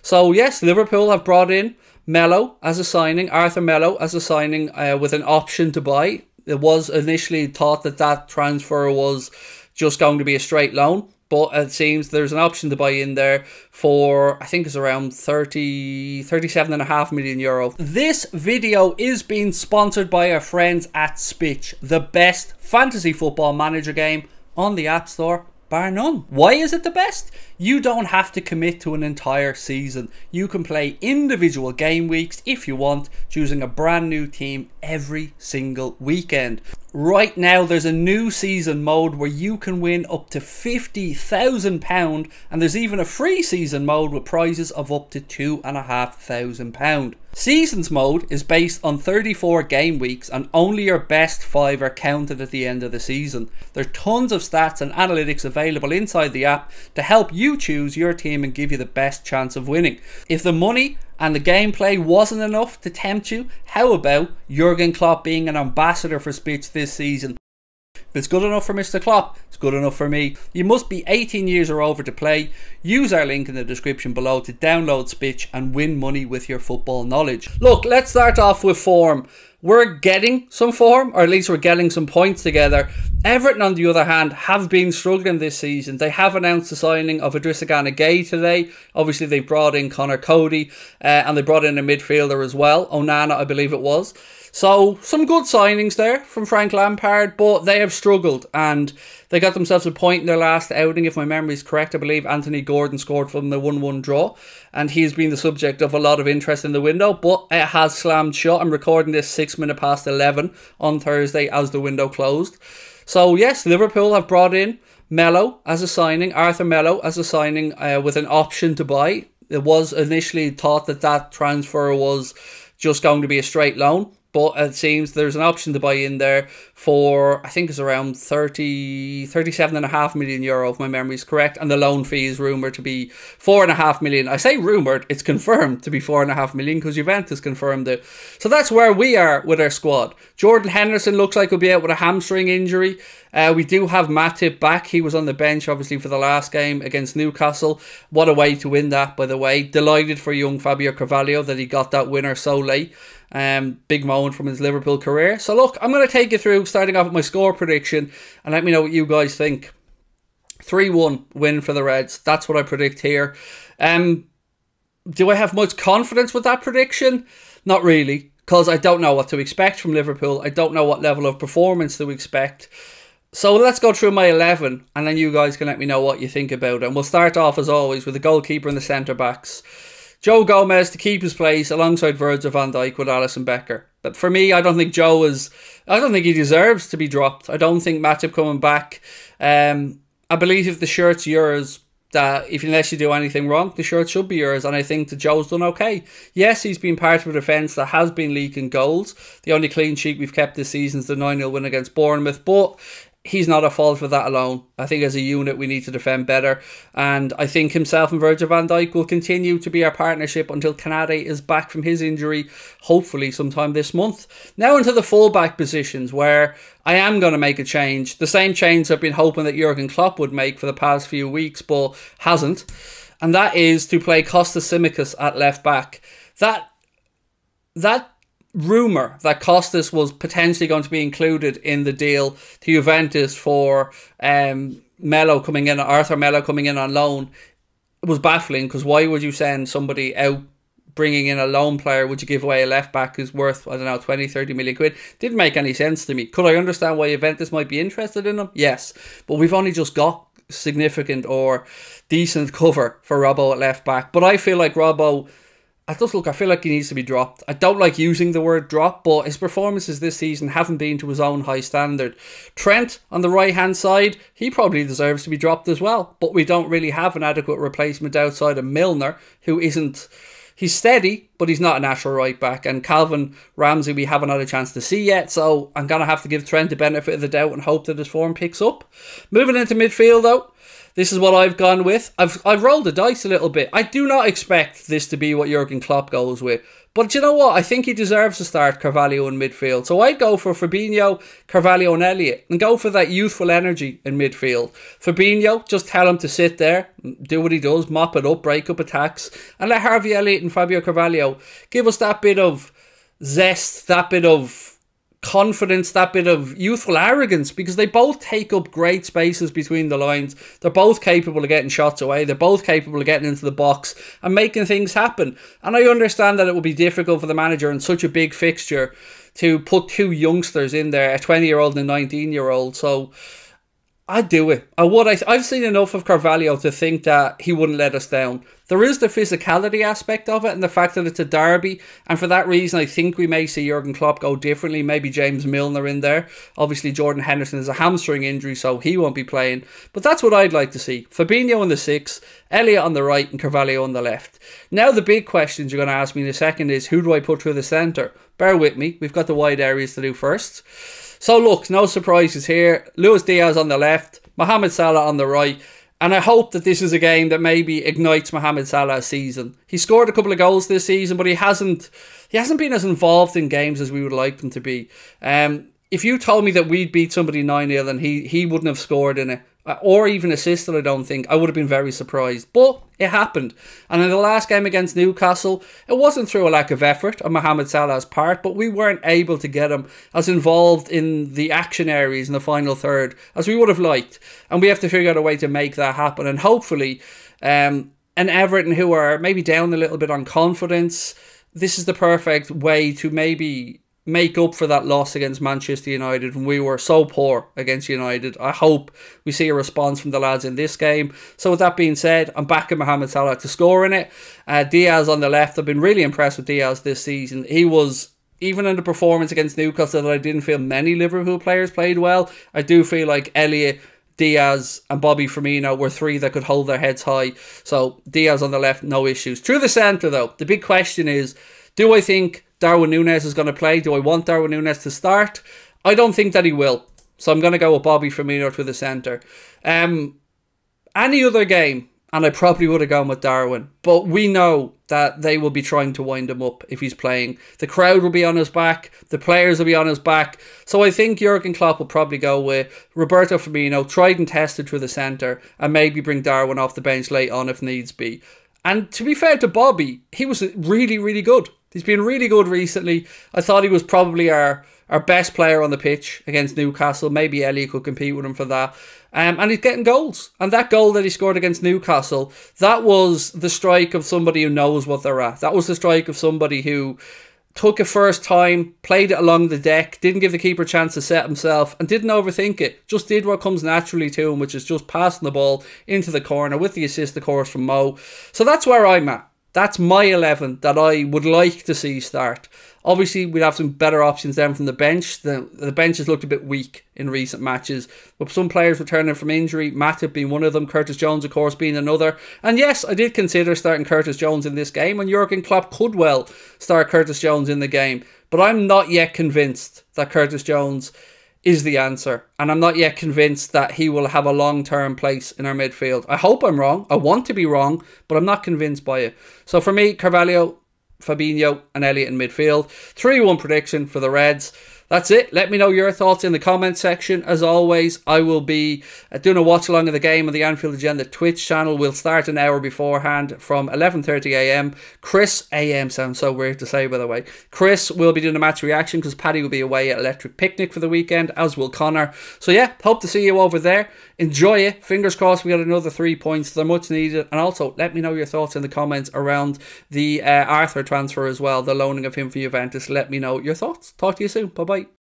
So yes, Liverpool have brought in Melo as a signing, Arthur Melo as a signing with an option to buy. It was initially thought that that transfer was just going to be a straight loan, but it seems there's an option to buy in there for, I think it's around 37.5 million euro. This video is being sponsored by our friends at Spitch, the best fantasy football manager game on the App Store, bar none. Why is it the best? You don't have to commit to an entire season. You can play individual game weeks if you want, choosing a brand new team every single weekend. Right now there's a new season mode where you can win up to £50,000, and there's even a free season mode with prizes of up to £2,500. Seasons mode is based on 34 game weeks, and only your best 5 are counted at the end of the season. There's tons of stats and analytics available inside the app to help you choose your team and give you the best chance of winning. If the money and the gameplay wasn't enough to tempt you, how about Jurgen Klopp being an ambassador for Spitch this season? If it's good enough for Mr. Klopp, it's good enough for me. You must be 18 years or over to play. Use our link in the description below to download Spitch and win money with your football knowledge. Look, let's start off with form. We're getting some form, or at least we're getting some points together. Everton, on the other hand, have been struggling this season. They have announced the signing of Idrissa Gana Gueye today. Obviously, they brought in Connor Cody, and they brought in a midfielder as well, Onana, I believe it was. So, some good signings there from Frank Lampard, but they have struggled, and they got themselves a point in their last outing. If my memory is correct, I believe Anthony Gordon scored from the 1-1 draw, and he's been the subject of a lot of interest in the window, but it has slammed shut. I'm recording this 6 minutes past 11 on Thursday as the window closed. So yes, Liverpool have brought in Melo as a signing, Arthur Melo as a signing with an option to buy. It was initially thought that that transfer was just going to be a straight loan, but it seems there's an option to buy in there for, I think it's around 37.5 million euro, if my memory is correct, and the loan fee is rumoured to be 4.5 million. I say rumoured, it's confirmed to be 4.5 million because Juventus confirmed it. So that's where we are with our squad. Jordan Henderson looks like he'll be out with a hamstring injury. We do have Matip back. He was on the bench, obviously, for the last game against Newcastle. What a way to win that, by the way. Delighted for young Fabio Carvalho that he got that winner so late. Big moment from his Liverpool career. So look, I'm going to take you through, starting off with my score prediction, and let me know what you guys think. 3-1 win for the Reds. That's what I predict here. Do I have much confidence with that prediction? Not really, because I don't know what to expect from Liverpool. I don't know what level of performance to expect. So let's go through my 11, and then you guys can let me know what you think about it. And we'll start off, as always, with the goalkeeper and the centre-backs. Joe Gomez to keep his place alongside Virgil van Dijk with Alisson Becker. But for me, I don't think he deserves to be dropped. I don't think Matip coming back. I believe if the shirt's yours, that unless you do anything wrong, the shirt should be yours, and I think that Joe's done okay. Yes, he's been part of a defence that has been leaking goals. The only clean sheet we've kept this season is the 9-0 win against Bournemouth, but he's not at fault for that alone. I think as a unit we need to defend better, and I think himself and Virgil van Dijk will continue to be our partnership until Kanade is back from his injury, hopefully sometime this month. Now into the full-back positions, where I am going to make a change. The same change I've been hoping that Jurgen Klopp would make for the past few weeks, but hasn't, and that is to play Kostas Tsimikas at left-back. That rumour that Kostas was potentially going to be included in the deal to Juventus for Melo coming in, Arthur Melo coming in on loan, was baffling, because why would you send somebody out bringing in a loan player? Would you give away a left back who's worth, I don't know, 20-30 million quid? Didn't make any sense to me. Could I understand why Juventus might be interested in him? Yes, but we've only just got significant or decent cover for Robbo at left back. But I feel like Robbo, I feel like he needs to be dropped. I don't like using the word drop, but his performances this season haven't been to his own high standard. Trent, on the right-hand side, he probably deserves to be dropped as well, but we don't really have an adequate replacement outside of Milner, who isn't... He's steady, but he's not a natural right-back. And Calvin Ramsey, we haven't had a chance to see yet, so I'm going to have to give Trent the benefit of the doubt and hope that his form picks up. Moving into midfield, though, This is what I've gone with. I've rolled the dice a little bit. I do not expect this to be what Jurgen Klopp goes with. But you know what? I think he deserves to start Carvalho in midfield. So I'd go for Fabinho, Carvalho and Elliott and go for that youthful energy in midfield. Fabinho, just tell him to sit there, do what he does, mop it up, break up attacks, and let Harvey Elliott and Fabio Carvalho give us that bit of zest, that bit of confidence, that bit of youthful arrogance, because they both take up great spaces between the lines. They're both capable of getting shots away. They're both capable of getting into the box and making things happen. And I understand that it will be difficult for the manager in such a big fixture to put two youngsters in there, a 20-year-old and a 19-year-old. So I'd do it. I would. I've seen enough of Carvalho to think that he wouldn't let us down. There is the physicality aspect of it and the fact that it's a derby. And for that reason, I think we may see Jurgen Klopp go differently. Maybe James Milner in there. Obviously, Jordan Henderson has a hamstring injury, so he won't be playing. But that's what I'd like to see. Fabinho on the 6, Elliott on the right and Carvalho on the left. Now, the big questions you're going to ask me in a second is, who do I put through the centre? Bear with me. We've got the wide areas to do first. So look, no surprises here. Luis Diaz on the left, Mohamed Salah on the right. And I hope that this is a game that maybe ignites Mohamed Salah's season. He scored a couple of goals this season, but he hasn't been as involved in games as we would like him to be. If you told me that we'd beat somebody 9-0 and he wouldn't have scored in it, or even assisted, I don't think, I would have been very surprised. But it happened. And in the last game against Newcastle, it wasn't through a lack of effort on Mohamed Salah's part, but we weren't able to get him as involved in the action areas in the final third as we would have liked. And we have to figure out a way to make that happen. And hopefully, an Everton who are maybe down a little bit on confidence, this is the perfect way to maybe make up for that loss against Manchester United when we were so poor against United. I hope we see a response from the lads in this game. So with that being said, I'm backing Mohamed Salah to score in it. Diaz on the left. I've been really impressed with Diaz this season. He was, even in the performance against Newcastle, that I didn't feel many Liverpool players played well. I do feel like Elliott, Diaz and Bobby Firmino were three that could hold their heads high. So Diaz on the left, no issues. Through the centre though, the big question is, do I think Darwin Núñez is going to play? Do I want Darwin Núñez to start? I don't think that he will. So I'm going to go with Bobby Firmino to the centre. Any other game, and I probably would have gone with Darwin. But we know that they will be trying to wind him up if he's playing. The crowd will be on his back. The players will be on his back. So I think Jurgen Klopp will probably go with Roberto Firmino, tried and tested through the centre, and maybe bring Darwin off the bench late on if needs be. And to be fair to Bobby, he was really, really good. He's been really good recently. I thought he was probably our best player on the pitch against Newcastle. Maybe Elliott could compete with him for that. And he's getting goals. And that goal that he scored against Newcastle, that was the strike of somebody who knows what they're at. That was the strike of somebody who took it first time, played it along the deck, didn't give the keeper a chance to set himself, and didn't overthink it. Just did what comes naturally to him, which is just passing the ball into the corner with the assist, of course, from Mo. So that's where I'm at. That's my 11 that I would like to see start. Obviously, we'd have some better options then from the bench. The bench has looked a bit weak in recent matches, with some players returning from injury, Matip being one of them, Curtis Jones, of course, being another. And yes, I did consider starting Curtis Jones in this game, and Jurgen Klopp could well start Curtis Jones in the game. But I'm not yet convinced that Curtis Jones is the answer. And I'm not yet convinced that he will have a long-term place in our midfield. I hope I'm wrong. I want to be wrong, but I'm not convinced by it. So for me, Carvalho, Fabinho and Elliott in midfield. 3-1 prediction for the Reds. That's it. Let me know your thoughts in the comment section. As always, I will be doing a watch along of the game on the Anfield Agenda Twitch channel. We'll start an hour beforehand from 11:30 AM. Chris, AM sounds so weird to say, by the way. Chris will be doing a match reaction because Paddy will be away at Electric Picnic for the weekend, as will Connor. So yeah, hope to see you over there. Enjoy it. Fingers crossed we got another 3 points. They're much needed. And also, let me know your thoughts in the comments around the Arthur transfer as well, the loaning of him for Juventus. Let me know your thoughts. Talk to you soon. Bye-bye.